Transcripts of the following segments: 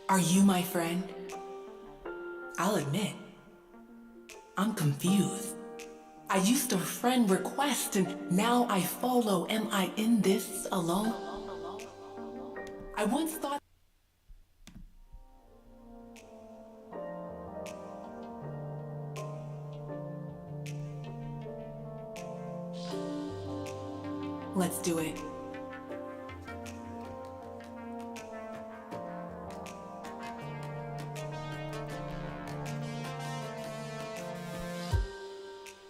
Are you my friend? I'll admit, I'm confused. I used to friend request and now I follow. Am I in this alone? I once thought. Let's do it.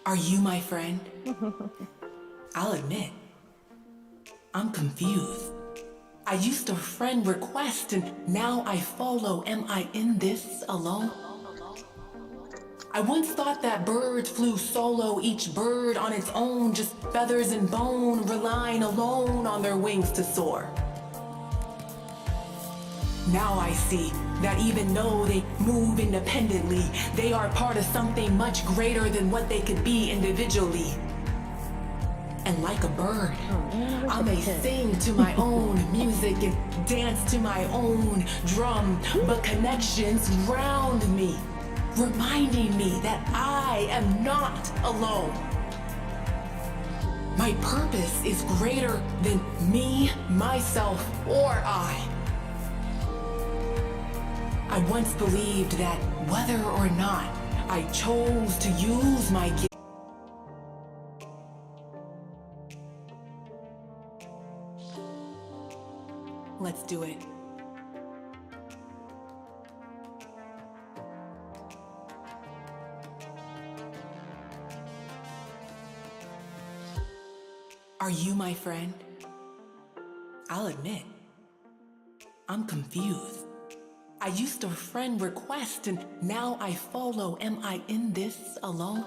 Are you my friend? I'll admit, I'm confused. I used to friend request and now I follow. Am I in this alone? I once thought that birds flew solo, each bird on its own, just feathers and bone, relying alone on their wings to soar. Now I see that even though they move independently, they are part of something much greater than what they could be individually. And like a bird, I may sing to my own music and dance to my own drum, but connections round me, reminding me that I am not alone. My purpose is greater than me, myself, or I. I once believed that whether or not I chose to use my gift. Let's do it. Are you my friend? I'll admit, I'm confused. I used to friend request and now I follow. Am I in this alone?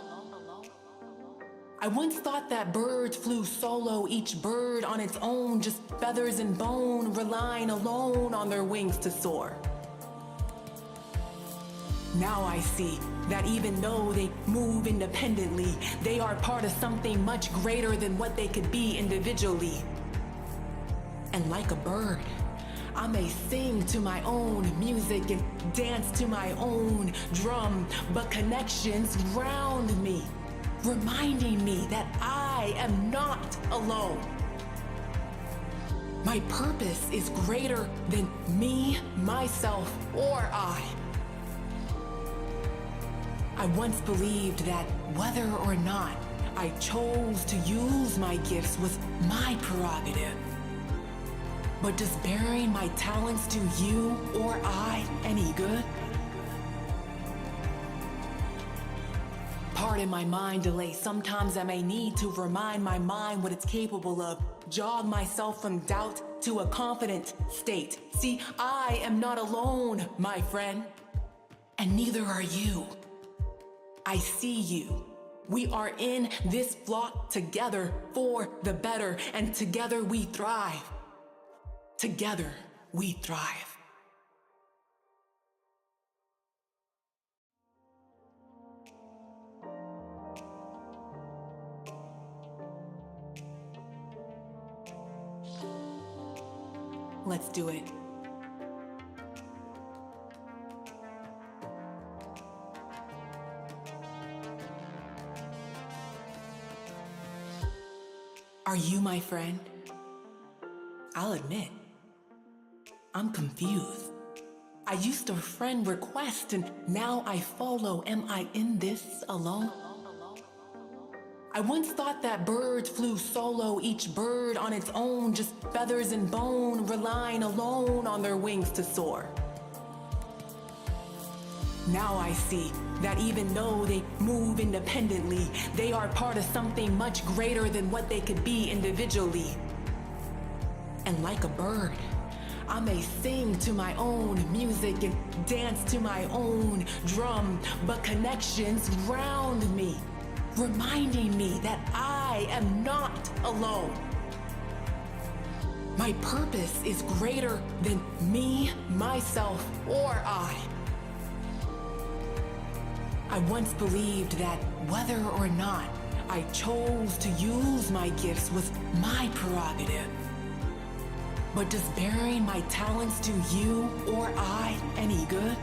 I once thought that birds flew solo, each bird on its own, just feathers and bone, relying alone on their wings to soar. Now I see that even though they move independently, they are part of something much greater than what they could be individually. And like a bird, I may sing to my own music and dance to my own drum, but connections round me, reminding me that I am not alone. My purpose is greater than me, myself, or I. I once believed that whether or not I chose to use my gifts was my prerogative. But does bearing my talents do you or I any good? Pardon my mind delay. Sometimes I may need to remind my mind what it's capable of. Jog myself from doubt to a confident state. See, I am not alone, my friend. And neither are you. I see you. We are in this flock together for the better, and together we thrive. Together we thrive. Let's do it. Are you my friend? I'll admit, I'm confused. I used to friend request and now I follow. Am I in this alone? I once thought that birds flew solo, each bird on its own, just feathers and bone, relying alone on their wings to soar. Now I see that even though they move independently, they are part of something much greater than what they could be individually. And like a bird, I may sing to my own music and dance to my own drum, but connections round me, reminding me that I am not alone. My purpose is greater than me, myself, or I. I once believed that whether or not I chose to use my gifts was my prerogative. But does bearing my talents do you or I Any good?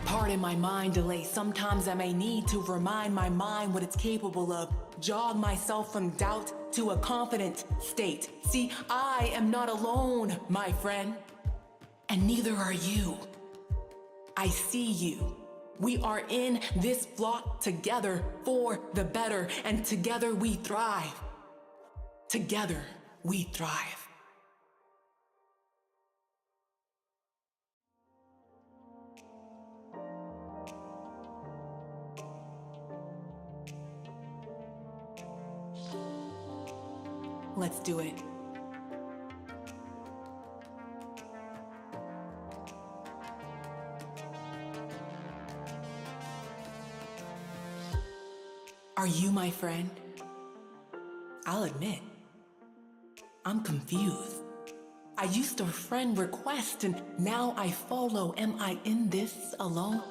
Pardon my mind delay. Sometimes I may need to remind my mind what it's capable of. Jog myself from doubt to a confident state. See, I am not alone, my friend. And neither are you. I see you. We are in this flock together for the better, and together we thrive. Together we thrive. Let's do it. Are you my friend? I'll admit, I'm confused. I used to friend request and now I follow. Am I in this alone?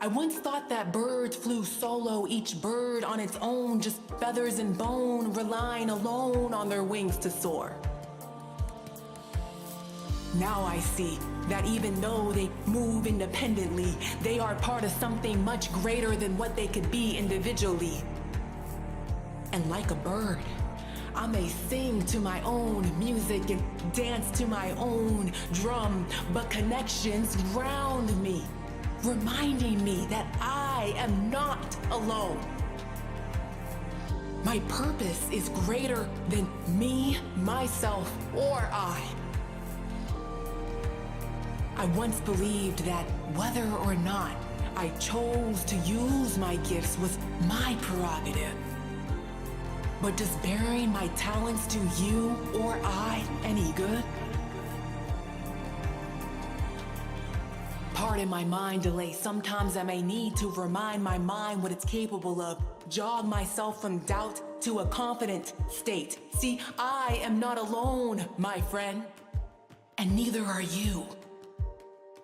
I once thought that birds flew solo, each bird on its own, just feathers and bone, relying alone on their wings to soar. Now I see that even though they move independently, they are part of something much greater than what they could be individually. And like a bird, I may sing to my own music and dance to my own drum, but connections ground me, reminding me that I am not alone. My purpose is greater than me, myself, or I. I once believed that whether or not I chose to use my gifts was my prerogative. But does bearing my talents to you or I any good? Pardon my mind delay. Sometimes I may need to remind my mind what it's capable of. Jog myself from doubt to a confident state. See, I am not alone, my friend. And neither are you.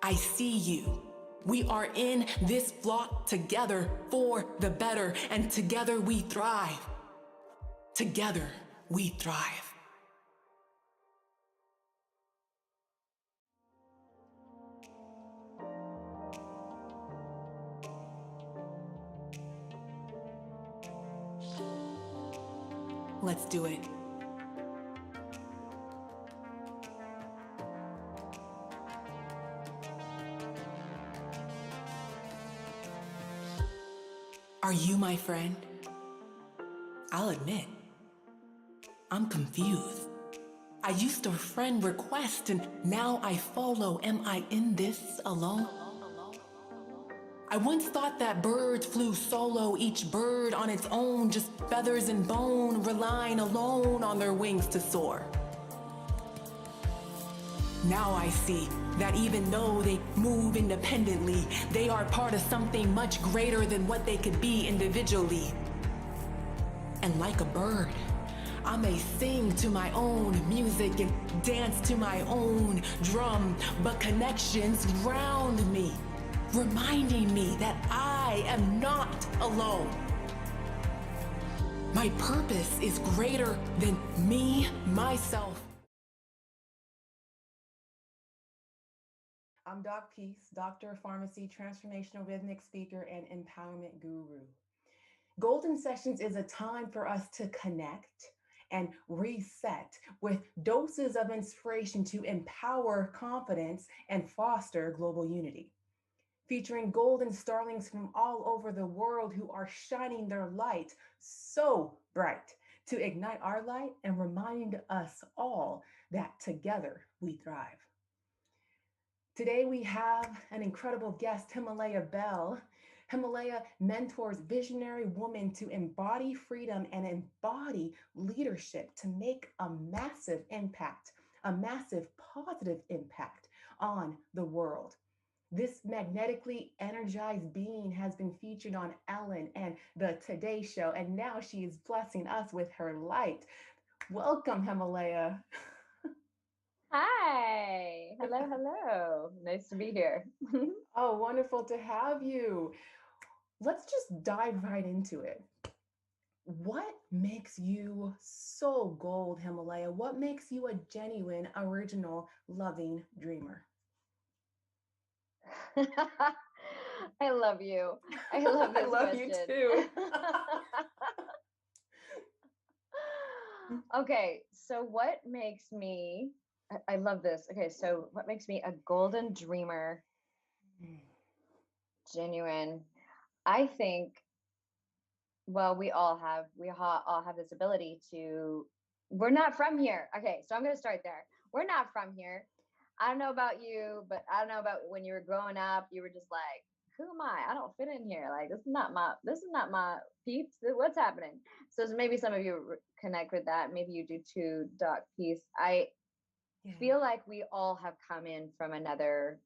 I see you. We are in this flock together for the better, and together we thrive. Together we thrive. Let's do it. Are you my friend? I'll admit, I'm confused. I used to friend request and now I follow. Am I in this alone? I once thought that birds flew solo, each bird on its own, just feathers and bone, relying alone on their wings to soar. Now I see that even though they move independently, they are part of something much greater than what they could be individually. And like a bird, I may sing to my own music and dance to my own drum, but connections ground me, reminding me that I am not alone. My purpose is greater than me, myself. I'm doc.Peace, doctor of pharmacy, transformational rhythmic speaker, and empowerment guru. Golden Sessions is a time for us to connect and reset with doses of inspiration to empower confidence and foster global unity. Featuring golden starlings from all over the world who are shining their light so bright to ignite our light and remind us all that together we thrive. Today we have an incredible guest, Hemalayaa Behl. Hemalayaa mentors visionary women to embody freedom and embody leadership to make a massive impact, a massive positive impact on the world. This magnetically energized being has been featured on Ellen and the Today Show, and now she is blessing us with her light. Welcome, Hemalayaa. Hi. Hello, hello. Nice to be here. Oh, wonderful to have you. Let's just dive right into it. What makes you so gold, Himalaya? What makes you a genuine, original, loving dreamer? I love you. I love I this love you question. too. Okay, so what makes me, I love this. Okay, so what makes me a golden dreamer, genuine? I think, well, all have this ability to, we're not from here. Okay, so I'm going to start there. We're not from here. I don't know about you, but I don't know about when you were growing up, you were just like, who am I? I don't fit in here. Like, this is not my peeps. What's happening? So maybe some of you connect with that. Maybe you do too, doc.Peace. I Yeah. feel like we all have come in from another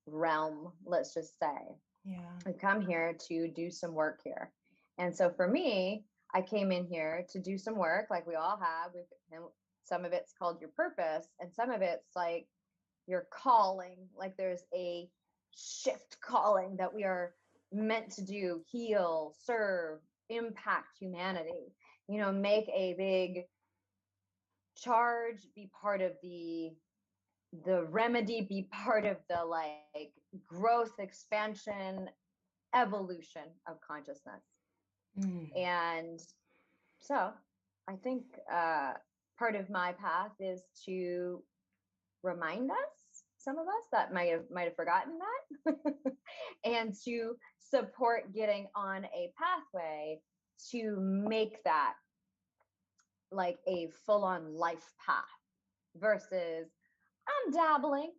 realm, let's just say. Yeah. I've come here to do some work here. And so for me, I came in here to do some work like we all have. Some of it's called your purpose, and some of it's like your calling. Like there's a shift calling that we are meant to do, heal, serve, impact humanity, make a big charge, be part of the remedy, be part of the like growth, expansion, evolution of consciousness. Mm. And so I think part of my path is to remind us, some of us that might have forgotten that, and to support getting on a pathway to make that like a full-on life path versus I'm dabbling.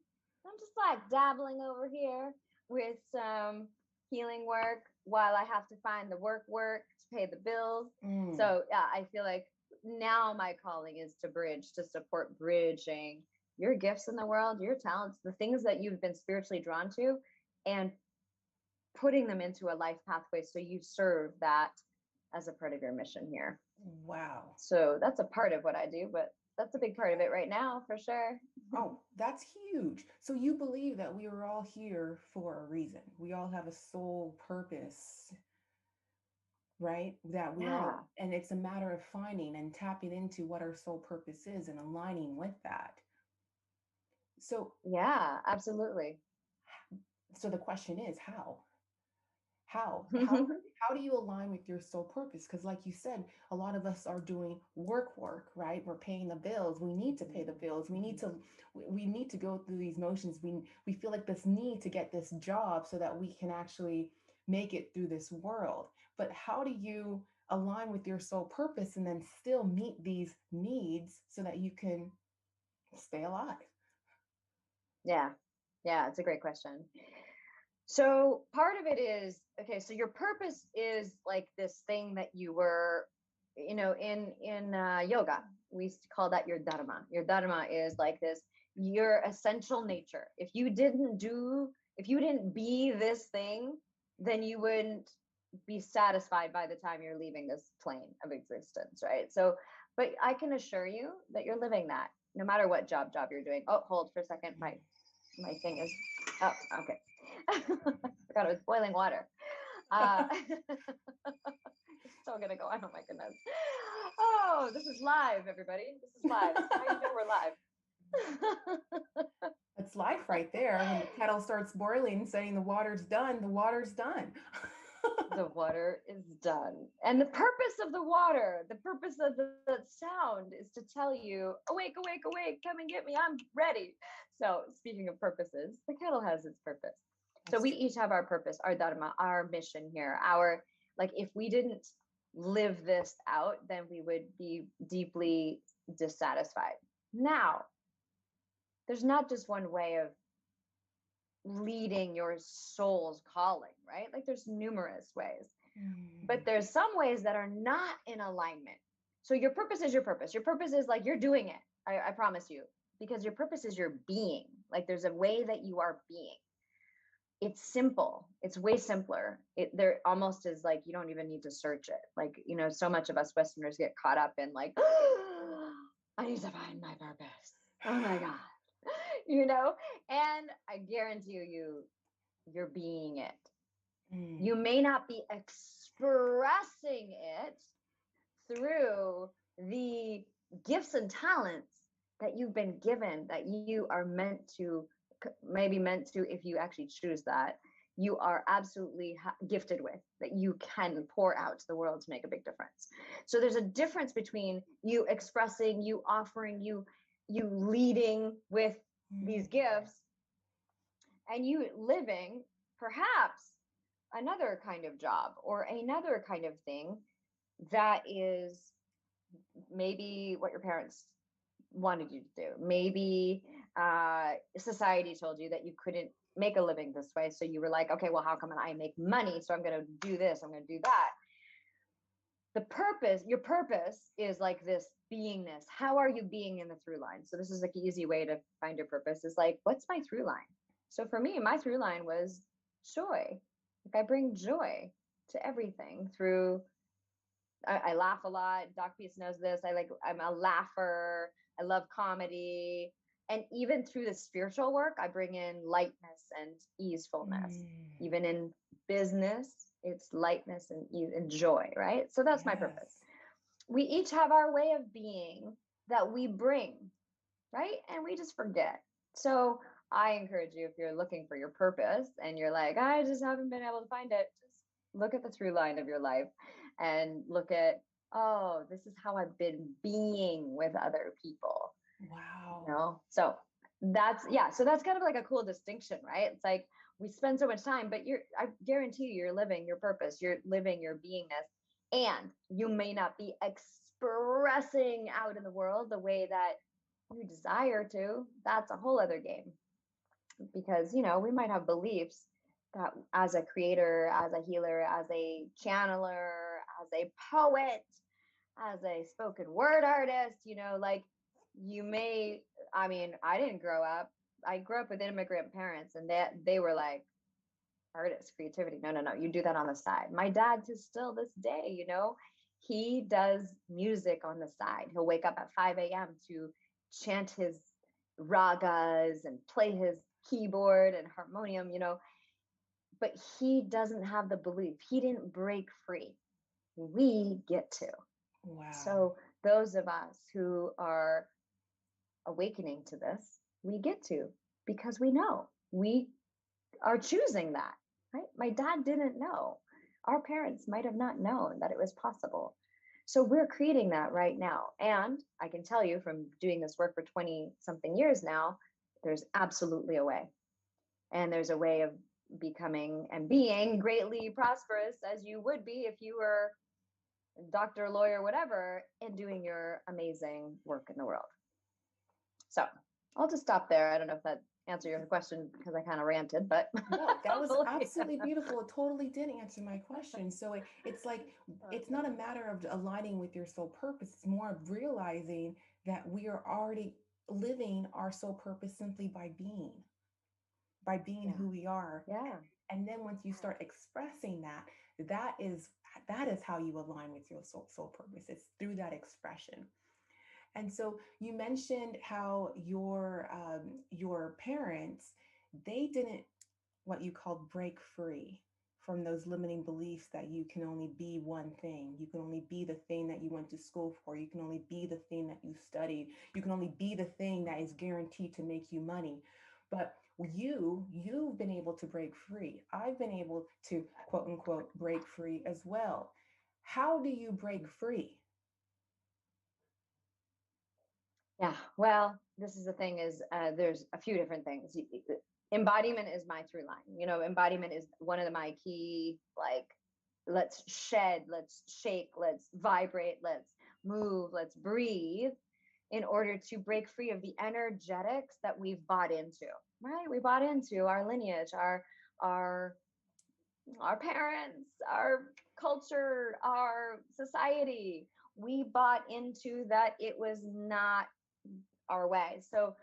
I'm just like dabbling over here with some healing work while I have to find the work to pay the bills. Mm. So yeah, I feel like now my calling is to bridge, to support bridging your gifts in the world, your talents, the things that you've been spiritually drawn to, and putting them into a life pathway so you serve that as a part of your mission here. Wow. So that's a part of what I do, but that's a big part of it right now for sure. Oh, that's huge. So you believe that we are all here for a reason. We all have a soul purpose, right? That we Yeah. all, and it's a matter of finding and tapping into what our soul purpose is and aligning with that. So, Yeah, absolutely. so the question is how? How do you align with your soul purpose? Because like you said, a lot of us are doing work, right? We're paying the bills. We need to pay the bills. We need to go through these motions. We feel like this need to get this job so that we can actually make it through this world. But how do you align with your soul purpose and then still meet these needs so that you can stay alive? Yeah. Yeah, it's a great question. So part of it is, okay, so your purpose is like this thing that you were, in yoga, we used to call that your dharma. Your dharma is like this, your essential nature. If you didn't be this thing, then you wouldn't be satisfied by the time you're leaving this plane of existence, right? So, but I can assure you that you're living that no matter what job you're doing. Oh, hold for a second. My thing is, oh, okay. I forgot it was boiling water. It's still gonna go on. Oh my goodness. Oh, this is live, everybody. This is live. This is how you know we're live. That's life right there. When the kettle starts boiling, saying the water's done, the water's done. The water is done. And the purpose of the water, the purpose of the sound is to tell you, awake, awake, awake, come and get me. I'm ready. So speaking of purposes, the kettle has its purpose. So we each have our purpose, our dharma, our mission here, like if we didn't live this out, then we would be deeply dissatisfied. Now, there's not just one way of leading your soul's calling, right? Like there's numerous ways, but there's some ways that are not in alignment. So your purpose is your purpose. Your purpose is like you're doing it. I promise you, because your purpose is your being. Like there's a way that you are being. It's simple. It's way simpler. There almost is like you don't even need to search it. Like, so much of us Westerners get caught up in like, I need to find my purpose. Oh my God. And I guarantee you're being it. You may not be expressing it through the gifts and talents that you've been given, that you are meant to, maybe meant to, if you actually choose that, you are absolutely gifted with, that you can pour out to the world to make a big difference. So there's a difference between you expressing, you offering, you leading with these gifts, and you living perhaps another kind of job or another kind of thing that is maybe what your parents wanted you to do. Maybe society told you that you couldn't make a living this way. So you were like, okay, well, how come I make money? So I'm going to do this, I'm going to do that. The purpose, your purpose is like this beingness. How are you being in the through line? So this is like an easy way to find your purpose, is like, what's my through line? So for me, my through line was joy. Like I bring joy to everything through, I laugh a lot. doc.Peace knows this. I'm a laugher. I love comedy. And even through the spiritual work, I bring in lightness and easefulness. Even in business, it's lightness and ease and joy, right? So that's my purpose. We each have our way of being that we bring, right? And we just forget. So I encourage you, if you're looking for your purpose and you're like, I just haven't been able to find it, just look at the through line of your life and look at, oh, this is how I've been being with other people. Wow. You know? So that's, yeah. So that's kind of like a cool distinction, right? It's like we spend so much time, but I guarantee you're living your purpose. You're living your beingness, and you may not be expressing out in the world the way that you desire to. That's a whole other game, because, you know, we might have beliefs that as a creator, as a healer, as a channeler, as a poet, as a spoken word artist, you know, like you may, I mean, I didn't grow up. I grew up with immigrant parents, and they were like, artist, creativity. No, you do that on the side. My dad, to still this day, you know, he does music on the side. He'll wake up at 5 a.m. to chant his ragas and play his keyboard and harmonium, you know, but he doesn't have the belief. He didn't break free. We get to. Wow. So those of us who are awakening to this, we get to, because we know we are choosing that, right? My dad didn't know. Our parents might have not known that it was possible. So we're creating that right now. And I can tell you from doing this work for 20 something years now, there's absolutely a way. And there's a way of becoming and being greatly prosperous, as you would be if you were a doctor, lawyer, whatever, and doing your amazing work in the world. So I'll just stop there. I don't know if that answered your question, because I kind of ranted, but no, that was absolutely beautiful. It totally did answer my question. So it's like, it's not a matter of aligning with your soul purpose. It's more of realizing that we are already living our soul purpose simply by being who we are. Yeah. And then once you start expressing that, that is how you align with your soul purpose. It's through that expression. And so you mentioned how your parents, they didn't, what you call, break free from those limiting beliefs that you can only be one thing. You can only be the thing that you went to school for. You can only be the thing that you studied. You can only be the thing that is guaranteed to make you money. But you've been able to break free. I've been able to, quote unquote, break free as well. How do you break free? Yeah, well, this is the thing, is there's a few different things. Embodiment is my through line. You know, embodiment is one of my key, like, let's shed, let's shake, let's vibrate, let's move, let's breathe, in order to break free of the energetics that we've bought into, right? We bought into our lineage, our parents, our culture, our society. We bought into that it was not our way. So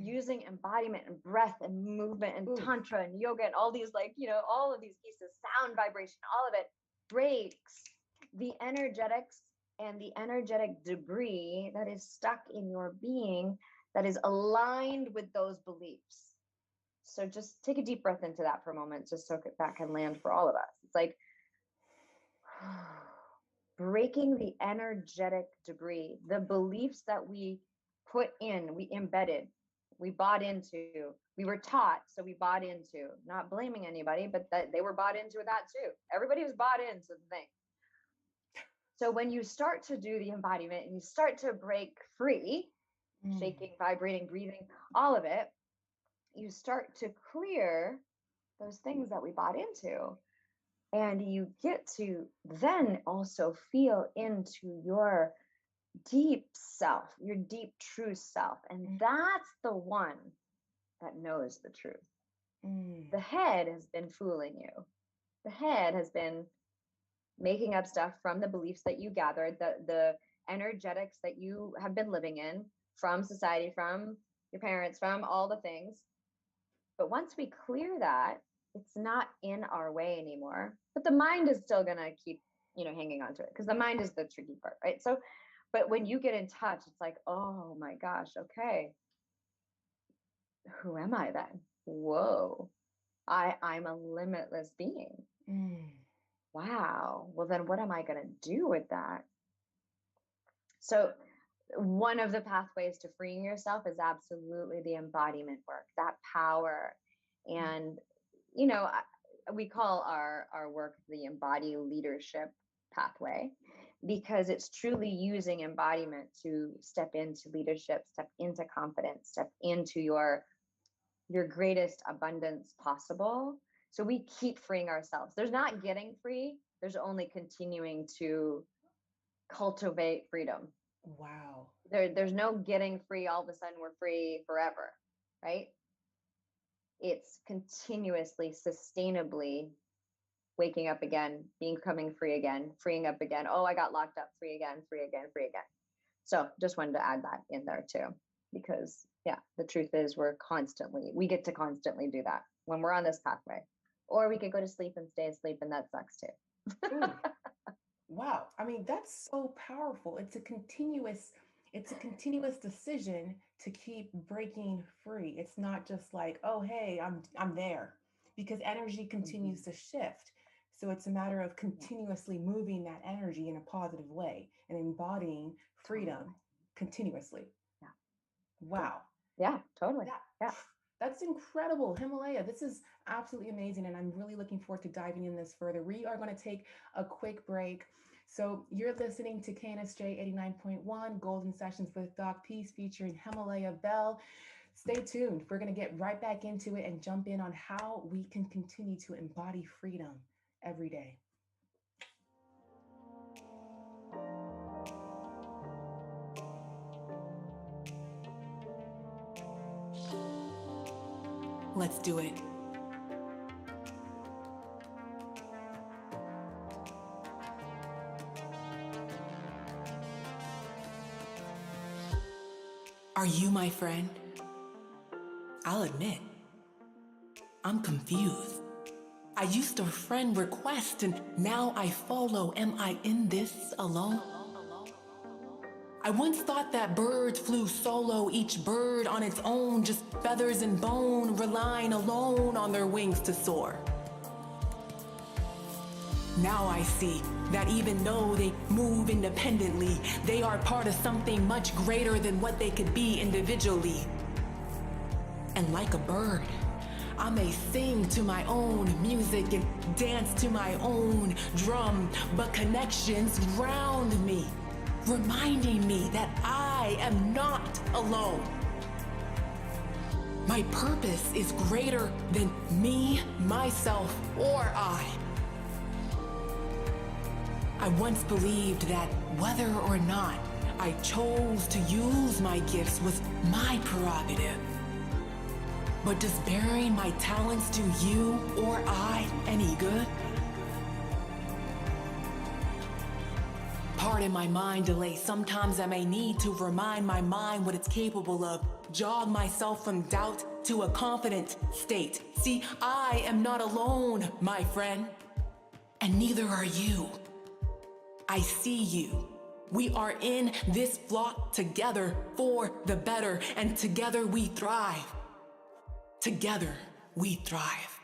using embodiment and breath and movement and tantra and yoga and all these, like, you know, all of these pieces, sound vibration, all of it breaks the energetics and the energetic debris that is stuck in your being, that is aligned with those beliefs. So just take a deep breath into that for a moment, just so that can land for all of us. It's like, breaking the energetic debris, the beliefs that we put in, we embedded, we bought into, we were taught, so we bought into, not blaming anybody, but that they were bought into that too. Everybody was bought into the thing. So when you start to do the embodiment and you start to break free, shaking, vibrating, breathing, all of it, you start to clear those things that we bought into. And you get to then also feel into your deep self, your deep true self. And that's the one that knows the truth. The head has been fooling you. The head has been making up stuff from the beliefs that you gathered, the energetics that you have been living in, from society, from your parents, from all the things. But once we clear that, it's not in our way anymore. But the mind is still gonna keep, hanging on to it, because the mind is the tricky part, right? So, but when you get in touch, it's like, oh my gosh, okay, who am I then? Whoa, I'm a limitless being. Wow. Well, then what am I gonna do with that? So one of the pathways to freeing yourself is absolutely the embodiment work, that power. And, we call our work the embody leadership pathway, because it's truly using embodiment to step into leadership, step into confidence, step into your greatest abundance possible. So we keep freeing ourselves. There's not getting free. There's only continuing to cultivate freedom. Wow. There's no getting free. All of a sudden we're free forever, right? It's continuously, sustainably waking up again, becoming free again, freeing up again. Oh, I got locked up, free again, free again, free again. So just wanted to add that in there too, because the truth is we get to constantly do that when we're on this pathway. Or we could go to sleep and stay asleep, and that sucks too. Wow. I mean, that's so powerful. It's a continuous decision to keep breaking free. It's not just like, oh, hey, I'm there, because energy continues to shift. So it's a matter of continuously moving that energy in a positive way and embodying freedom continuously. Yeah. Wow. Yeah, totally. Yeah. That's incredible, Himalaya. This is absolutely amazing, and I'm really looking forward to diving in this further. We are going to take a quick break. So you're listening to KNSJ 89.1 Golden Sessions with doc.Peace featuring Hemalayaa Behl. Stay tuned. We're going to get right back into it and jump in on how we can continue to embody freedom every day. Let's do it. Are you my friend? I'll admit, I'm confused. I used to friend request and now I follow. Am I in this alone? I once thought that birds flew solo, each bird on its own, just feathers and bone, relying alone on their wings to soar. Now I see that even though they move independently, they are part of something much greater than what they could be individually. And like a bird, I may sing to my own music and dance to my own drum, but connections ground me, reminding me that I am not alone. My purpose is greater than me, myself, or I. I once believed that whether or not I chose to use my gifts was my prerogative. But does bearing my talents do you or I any good? Pardon my mind delay. Sometimes I may need to remind my mind what it's capable of. Jog myself from doubt to a confident state. See, I am not alone, my friend. And neither are you. I see you. We are in this flock together for the better, and together we thrive. Together we thrive.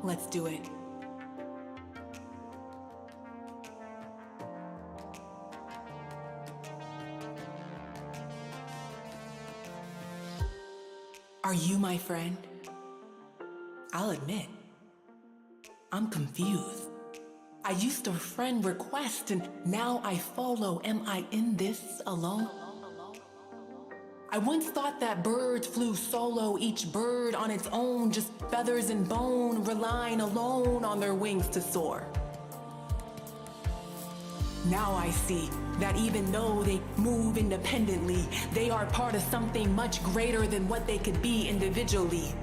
Let's do it. Are you my friend? I'll admit, I'm confused. I used to friend request and now I follow. Am I in this alone? I once thought that birds flew solo, each bird on its own, just feathers and bone, relying alone on their wings to soar. Now I see that even though they move independently, they are part of something much greater than what they could be individually.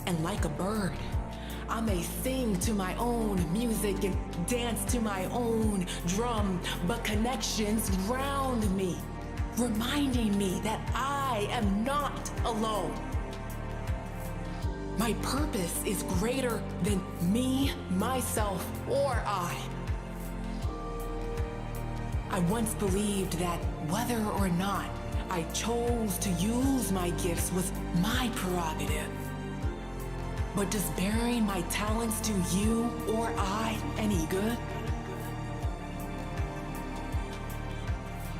And like a bird, I may sing to my own music and dance to my own drum, but connections ground me, reminding me that I am not alone. My purpose is greater than me, myself, or I. I once believed that whether or not I chose to use my gifts was my prerogative. But does bearing my talents to you or I any good?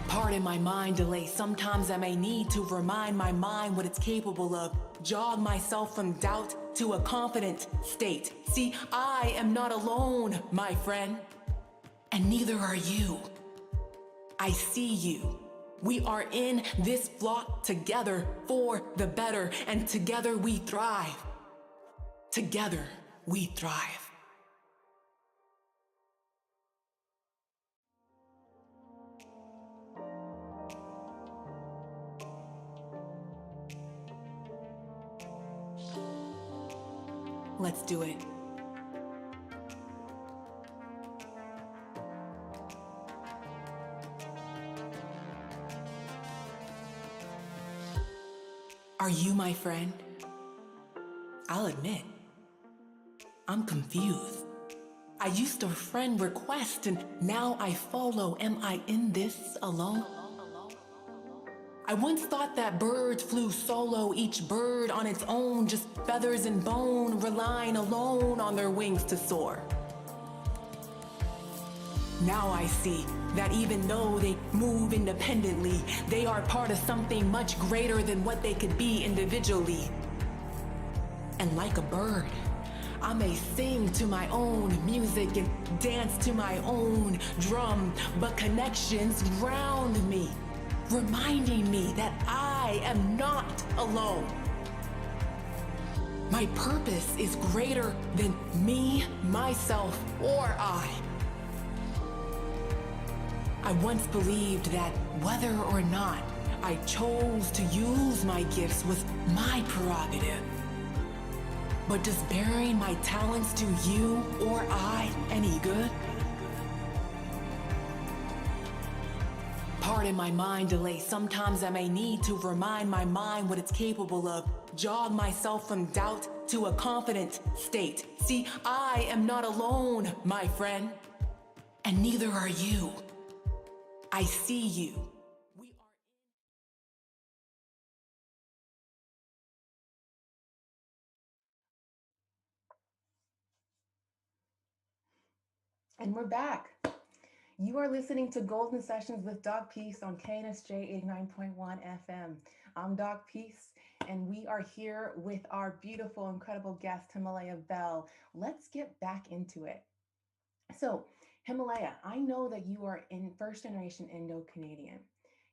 Pardon my mind delay. Sometimes I may need to remind my mind what it's capable of. Jog myself from doubt to a confident state. See, I am not alone, my friend. And neither are you. I see you. We are in this flock together for the better, and together we thrive. Together we thrive. Let's do it. Are you my friend? I'll admit, I'm confused. I used to friend request and now I follow. Am I in this alone? I once thought that birds flew solo, each bird on its own, just feathers and bone, relying alone on their wings to soar. Now I see that even though they move independently, they are part of something much greater than what they could be individually. And like a bird, I may sing to my own music and dance to my own drum, but connections ground me, reminding me that I am not alone. My purpose is greater than me, myself, or I. I once believed that whether or not I chose to use my gifts was my prerogative. But does bearing my talents to you or I any good? Pardon my mind delay. Sometimes I may need to remind my mind what it's capable of. Jog myself from doubt to a confident state. See, I am not alone, my friend. And neither are you. I see you. We are And we're back. You are listening to Golden Sessions with doc.Peace on knsj 89.1 FM. I'm doc.Peace, and we are here with our beautiful, incredible guest, Hemalayaa Behl. Let's get back into it. So, Hemalayaa, I know that you are in first generation Indo-Canadian.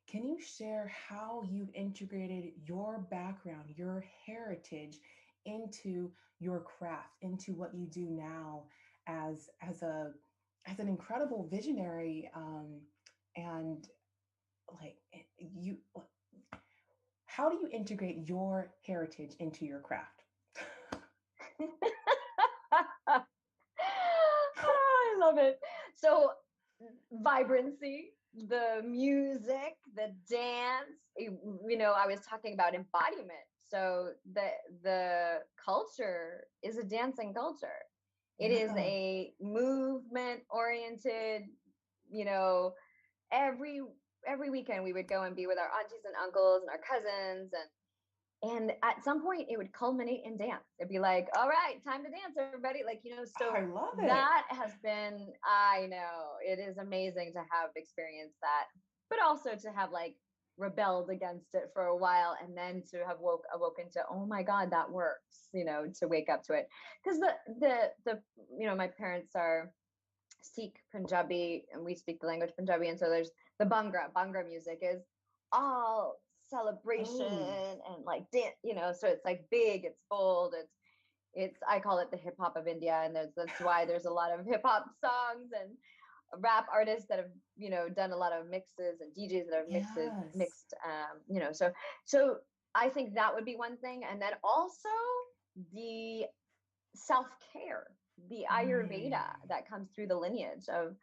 Can you share how you've integrated your background, your heritage into your craft, into what you do now as an incredible visionary, and like you how do you integrate your heritage into your craft? Oh, I love it. So vibrancy, the music, the dance, I was talking about embodiment. So the culture is a dancing culture. It is Yeah. a movement oriented, you know, every weekend we would go and be with our aunties and uncles and our cousins, and And at some point it would culminate in dance. It'd be like, all right, time to dance, everybody. Like, you know, so I love it. that has been, I know it is amazing to have experienced that, but also to have like rebelled against it for a while and then to have awoken to, oh my God, that works, you know, to wake up to it. Because the, you know, my parents are Sikh Punjabi and we speak the language Punjabi. And so there's the Bhangra music is all celebration Oh, and like dance, you know, so it's like big, it's bold, it's I call it the hip hop of India. And that's why there's a lot of hip hop songs and rap artists that have, you know, done a lot of mixes and DJs that have yes. mixed, you know, so I think that would be one thing. And then also the self-care, the Ayurveda Mm, that comes through the lineage of,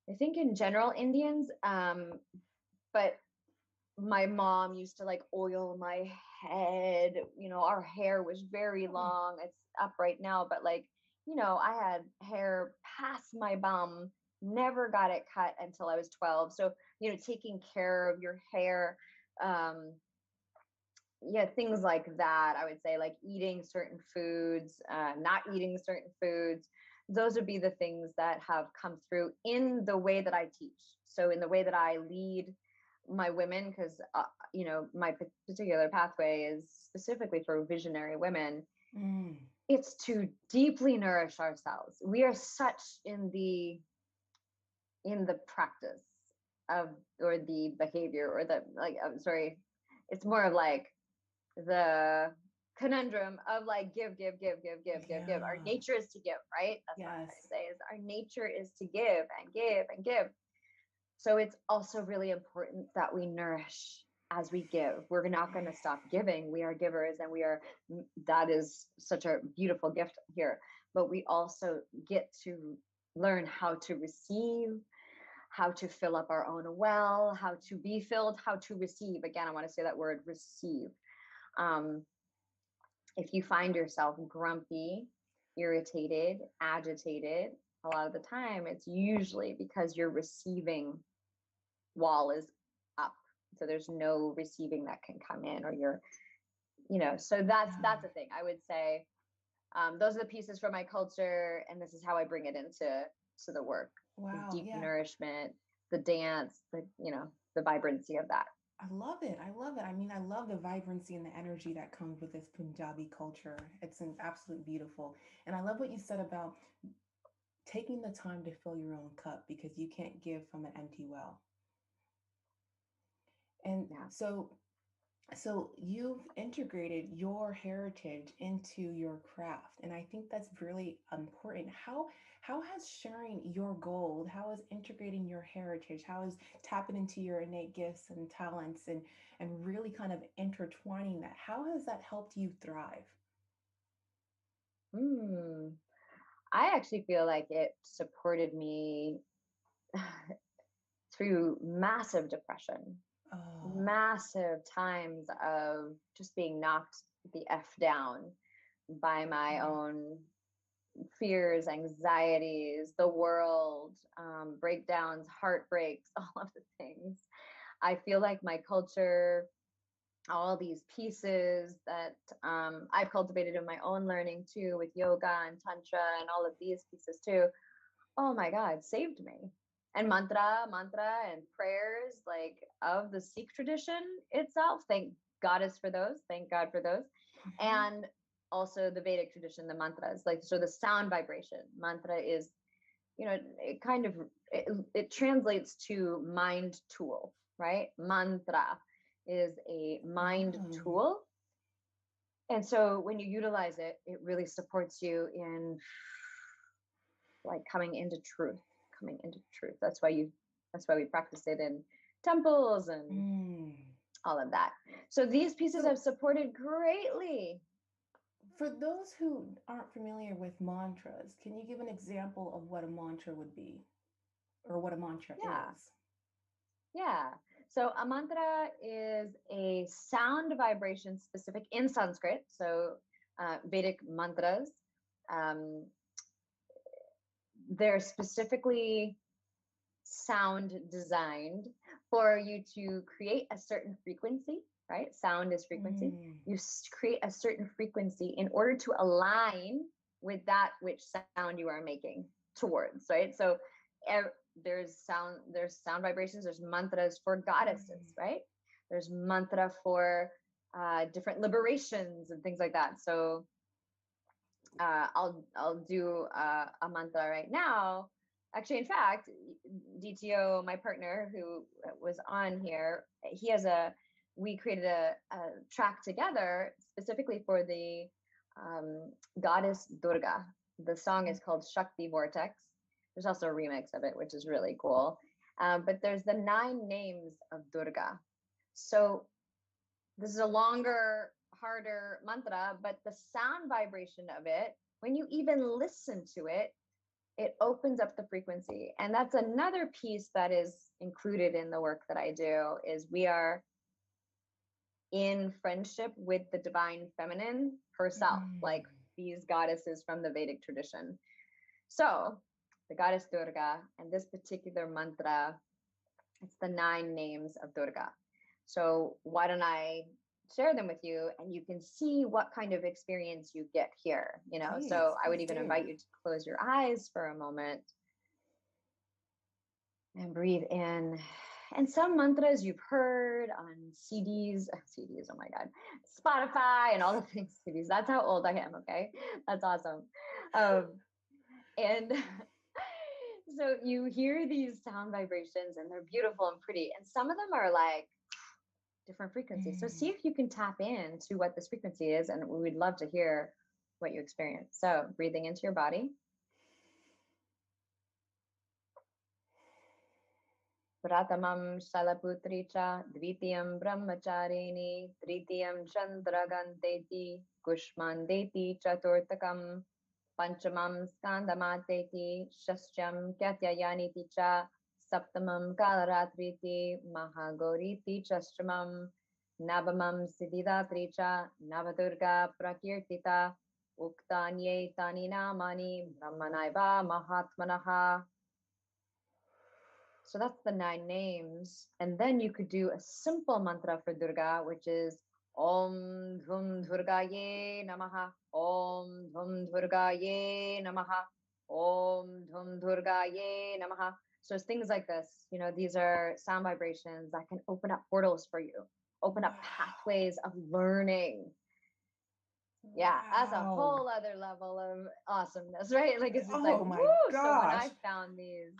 I think in general Indians, but my mom used to like oil my head. You know, our hair was very oh, long. It's up right now, but like, you know, I had hair past my bum, never got it cut until I was 12. So, you know, taking care of your hair, um, yeah, things like that. I would say like eating certain foods, not eating certain foods. Those would be the things that have come through in the way that I teach. So in the way that I lead my women, because you know, my particular pathway is specifically for visionary women. mm, It's to deeply nourish ourselves. We are such in the practice of, or the behavior, or the like. I'm sorry, it's more of like the conundrum of like give. Our yeah, nature is to give, right? That's what I'm trying to yes. say, is our nature is to give and give and give. So it's also really important that we nourish as we give. We're not going to stop giving. We are givers, and we are, that is such a beautiful gift here. But we also get to learn how to receive, how to fill up our own well, how to be filled, how to receive. Again, I want to say that word receive. Um, if you find yourself grumpy, irritated, agitated, a lot of the time it's usually because your receiving wall is up. So there's no receiving that can come in, or you're, you know, so Yeah. that's a thing. I would say those are the pieces from my culture, and this is how I bring it to the work. The Wow. deep Yeah. nourishment, the dance, the, you know, the vibrancy of that. I love it. I love it. I mean, I love the vibrancy and the energy that comes with this Punjabi culture. It's an absolute beautiful. And I love what you said about taking the time to fill your own cup because you can't give from an empty well. And Yeah. so you've integrated your heritage into your craft, and I think that's really important. How has sharing your gold, how is integrating your heritage, how is tapping into your innate gifts and talents and really kind of intertwining that, how has that helped you thrive? Hmm. I actually feel like it supported me through massive depression, Oh, massive times of just being knocked the F down by my mm, own fears, anxieties, the world, breakdowns, heartbreaks, all of the things. I feel like my culture, all these pieces that I've cultivated in my own learning too, with yoga and tantra and all of these pieces too, oh my God, saved me. And mantra and prayers like of the Sikh tradition itself. Thank Goddess for those. Thank God for those. mhm. And also the Vedic tradition, the mantras, like, so the sound vibration mantra is, you know, it kind of, it translates to mind tool, right? Mantra is a mind Oh, tool. And so when you utilize it, it really supports you in like coming into truth. That's why we practice it in temples and mm. all of that. So these pieces So have supported greatly. for those who aren't familiar with mantras, can you give an example of what a mantra would be or what a mantra Yeah, is? yeah. So a mantra is a sound vibration specific in Sanskrit. So Vedic mantras, um, they're specifically sound designed for you to create a certain frequency, right? Sound is frequency. Mm. You create a certain frequency in order to align with that which sound you are making towards, right? So there's sound vibrations, there's mantras for goddesses, right? There's mantra for different liberations and things like that. So I'll do a mantra right now. Actually, in fact, DTO, my partner who was on here, he has we created a track together specifically for the goddess Durga. The song is called Shakti Vortex. There's also a remix of it, which is really cool. But there's the 9 names of Durga. So this is a longer, harder mantra, but the sound vibration of it, when you even listen to it, it opens up the frequency. And that's another piece that is included in the work that I do is we are in friendship with the divine feminine herself, like these goddesses from the Vedic tradition. So the goddess Durga and this particular mantra, it's the 9 names of Durga. So why don't I share them with you and you can see what kind of experience you get here, you know? Please, So I would please even do. invite you to close your eyes for a moment and breathe in. And some mantras you've heard on CDs, oh my God, Spotify and all the things, CDs. That's how old I am, okay? That's awesome. And so you hear these sound vibrations and they're beautiful and pretty. And some of them are like different frequencies. So see if you can tap into what this frequency is. And we'd love to hear what you experience. So breathing into your body. Pratamam Shalaputri cha, Dvitiyam Brahmacharini, Tritiyam Chandraganteti, Kushmandeti Chaturtakam, Panchamam Skandamateti, Shastyam Katyayaniti cha, Saptamam Kalaratriti, Mahagoriti Chastramam, Navamam Siddhidatri cha, Navadurga Prakirtita, Uktanye Tani Namani, Brahmanaiva Mahatmanaha. So that's the 9 names. And then you could do a simple mantra for Durga, which is Om Dhum Durgaye Namaha. Om Dhum Durgaye Namaha. Om Dhum Durgaye Namaha. So it's things like this. You know, these are sound vibrations that can open up portals for you, open up pathways of learning. Yeah, that's a whole other level of awesomeness, right? Like it's just like, Oh my woo. So when gosh. I found these,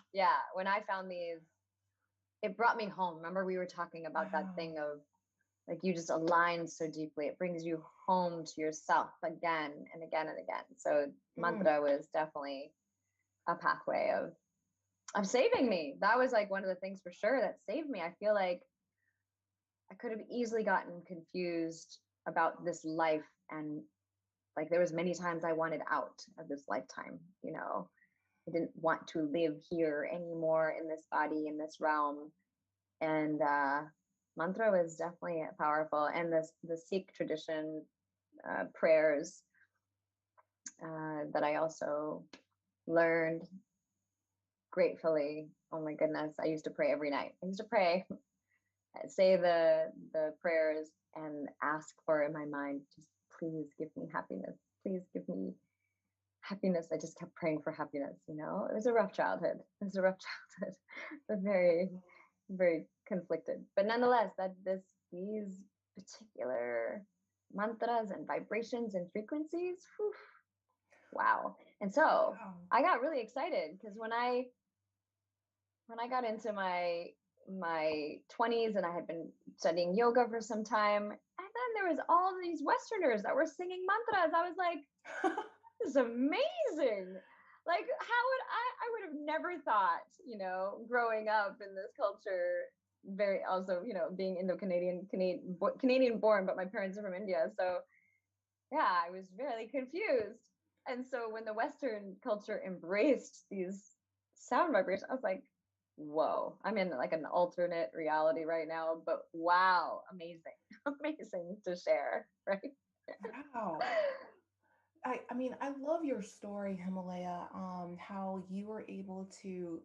it brought me home. Remember we were talking about that thing of like you just align so deeply. It brings you home to yourself again and again and again. So mantra was definitely a pathway of saving me. That was like one of the things for sure that saved me. I feel like I could have easily gotten confused about this life, and like there was many times I wanted out of this lifetime, you know. I didn't want to live here anymore in this body, in this realm. And mantra was definitely powerful. And the Sikh tradition prayers that I also learned gratefully. Oh my goodness, I used to pray every night. I used to pray, say the prayers and ask for in my mind, just please give me happiness. Please give me happiness. I just kept praying for happiness, you know. It was a rough childhood. But very, very conflicted. But nonetheless, these particular mantras and vibrations and frequencies, whew, wow. And so I got really excited because when I got into my 20s and I had been studying yoga for some time, and then there was all these Westerners that were singing mantras. I was like, this is amazing. Like how would have never thought, you know, growing up in this culture, very also, you know, being Canadian born, but my parents are from India. So yeah, I was really confused. And so when the Western culture embraced these sound vibrations, I was like, whoa, I'm in like an alternate reality right now, but wow, amazing, amazing to share, right? Wow. I mean, I love your story, Himalaya, how you were able to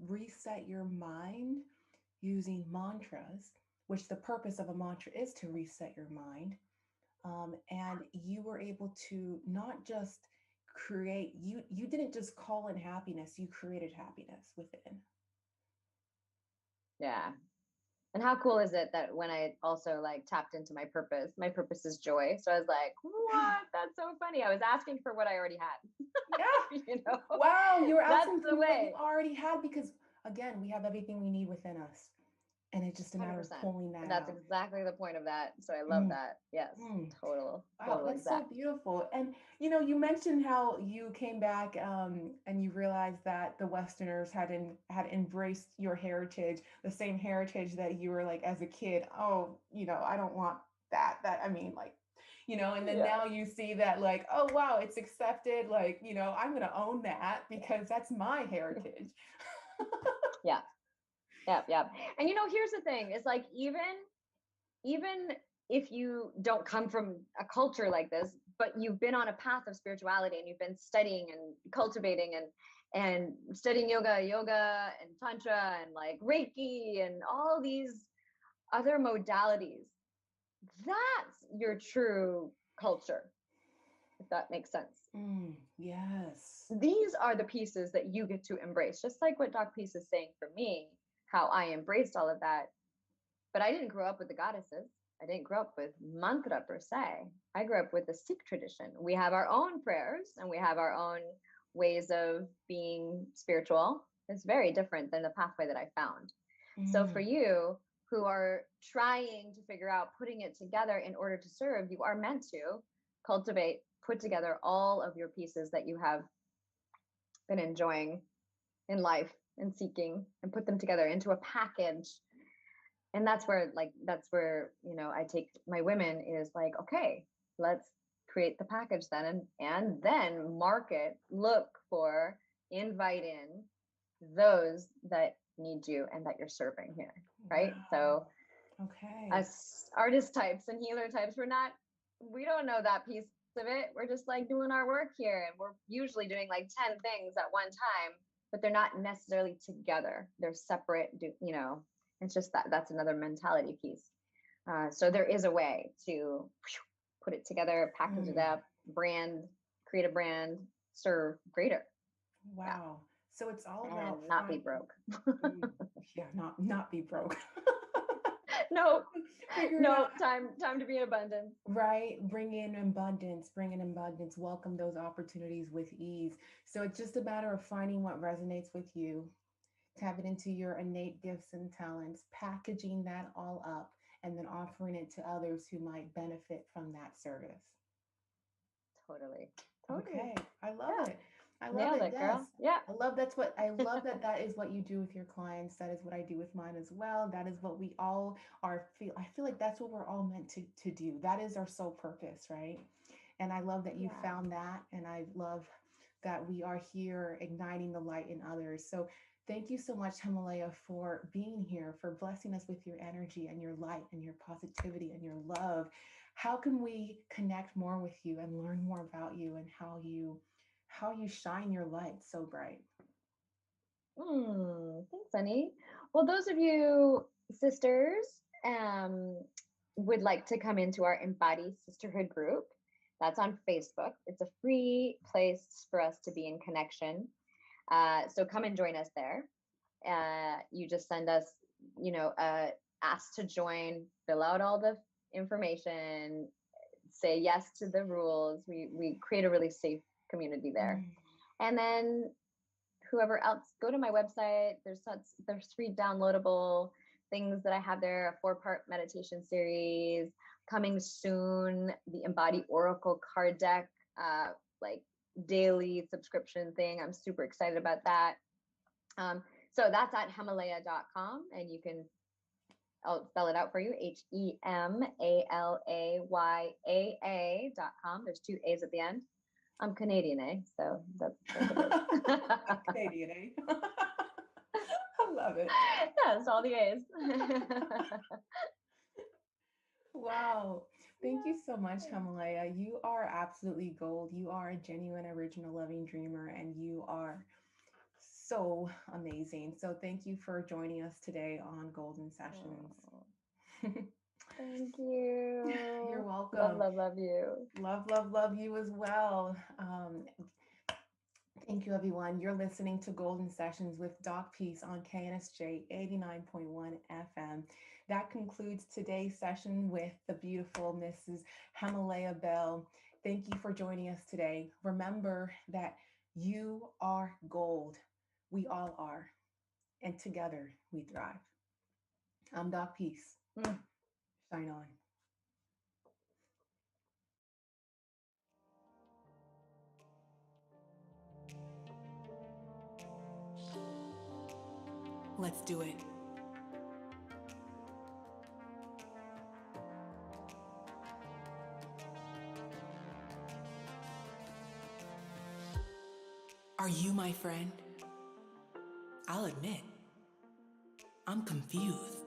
reset your mind using mantras, which the purpose of a mantra is to reset your mind. And you were able to not just create, you didn't just call in happiness, you created happiness within. Yeah. And how cool is it that when I also like tapped into my purpose is joy. So I was like, what? That's so funny. I was asking for what I already had. Yeah. You know, Wow, you were that's asking the for what you way. already had because again, we have everything we need within us. And it's just a matter of 100%. pulling that That's out. exactly the point of that. So I love Mm, that. Yes. mm. Wow, Total that's so exact. beautiful. And you mentioned how you came back and you realized that the Westerners had embraced your heritage, the same heritage that you were like as a kid. Oh, I don't want that. That I mean, like, and then Yeah. now you see that like, oh wow, it's accepted. Like, I'm gonna own that because that's my heritage. Yeah. Yeah. Yeah. And here's the thing. It's like even if you don't come from a culture like this, but you've been on a path of spirituality and you've been studying and cultivating and studying yoga and tantra and like Reiki and all these other modalities, that's your true culture, if that makes sense. Yes. These are the pieces that you get to embrace, just like what doc.Peace is saying for me, how I embraced all of that. But I didn't grow up with the goddesses. I didn't grow up with mantra per se. I grew up with the Sikh tradition. We have our own prayers and we have our own ways of being spiritual. It's very different than the pathway that I found. So for Mm, you who are trying to figure out putting it together in order to serve, you are meant to cultivate, put together all of your pieces that you have been enjoying in life and seeking and put them together into a package. And that's where I take my women is like, okay, let's create the package then and then market, look for, invite in those that need you and that you're serving here, right? So wow. Okay. us artist types and healer types, we don't know that piece of it. We're just like doing our work here and we're usually doing like 10 things at one time, but they're not necessarily together. They're separate, it's just that's another mentality piece. So there is a way to put it together, package it Mm, up, brand, create a brand, serve greater. Yeah. wow. So it's all about And not be finding, broke. yeah, not be broke. No, Figuring out no, time to be in abundance. right, bring in abundance, welcome those opportunities with ease. So it's just a matter of finding what resonates with you, tapping into your innate gifts and talents, packaging that all up, and then offering it to others who might benefit from that service. Totally. Totally. Okay, I love Yeah. it. I love Nailed it. it, Yes. girl. Yeah. I love that that is what you do with your clients. That is what I do with mine as well. That is what we all I feel like that's what we're all meant to do. That is our sole purpose, right? And I love that you Yeah. found that and I love that we are here igniting the light in others. So thank you so much, Himalaya, for being here, for blessing us with your energy and your light and your positivity and your love. How can we connect more with you and learn more about you and how you shine your light so bright? Thanks, honey. Well, those of you sisters would like to come into our Embody Sisterhood group. That's on Facebook. It's a free place for us to be in connection. So come and join us there. You just send us, ask to join, fill out all the information, say yes to the rules. We create a really safe community there. Mm, And then whoever else, go to my website. There's 3 downloadable things that I have there, a 4-part meditation series coming soon, the Embody Oracle card deck, like daily subscription thing. I'm super excited about that. So that's at Hemalayaa.com, and you can, I'll spell it out for you, Hemalayaya.com. There's 2 A's at the end. I'm Canadian, eh? So that's Canadian, eh? I love it. That's all the A's. Wow. Thank you so much, Himalaya. You are absolutely gold. You are a genuine, original, loving dreamer, and you are so amazing. So thank you for joining us today on Golden Sessions. Oh, Thank you. You're Love, welcome. love, love you. Love, love, love you as well. Thank you, everyone. You're listening to Golden Sessions with doc.Peace on KNSJ 89.1 FM. That concludes today's session with the beautiful Mrs. Hemalayaa Behl. Thank you for joining us today. Remember that you are gold. We all are. And together we thrive. I'm doc.Peace. Shine on. Let's do it. Are you my friend? I'll admit, I'm confused.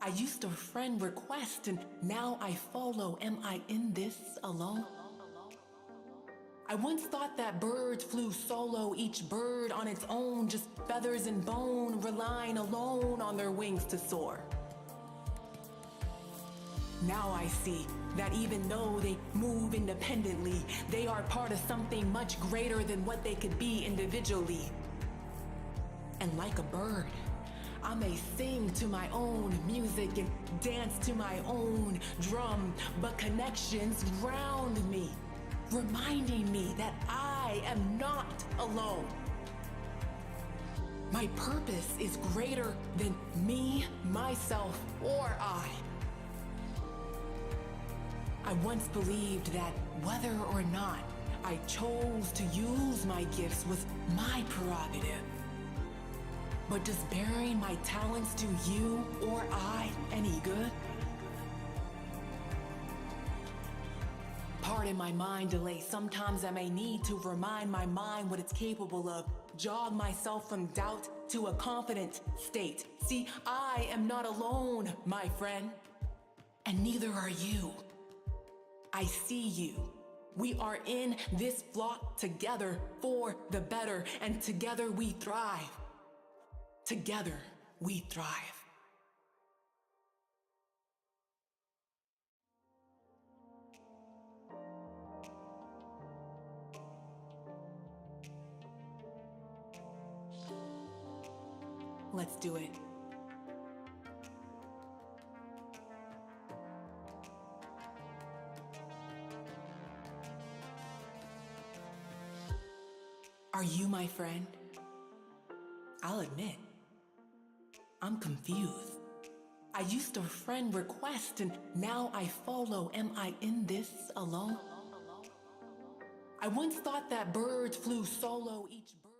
I used to friend request and now I follow. Am I in this alone? I once thought that birds flew solo, each bird on its own, just feathers and bone, relying alone on their wings to soar. Now I see that even though they move independently, they are part of something much greater than what they could be individually. And like a bird, I may sing to my own music and dance to my own drum, but connections ground me, reminding me that I am not alone. My purpose is greater than me, myself, or I. I once believed that whether or not I chose to use my gifts was my prerogative. But does bearing my talents do you or I any good? Pardon my mind delay. Sometimes I may need to remind my mind what it's capable of. Jog myself from doubt to a confident state. See, I am not alone, my friend. And neither are you. I see you. We are in this flock together for the better, and together we thrive. Together we thrive. Let's do it. Are you my friend? I'll admit, I'm confused. I used to friend request and now I follow. Am I in this alone? I once thought that birds flew solo, each bird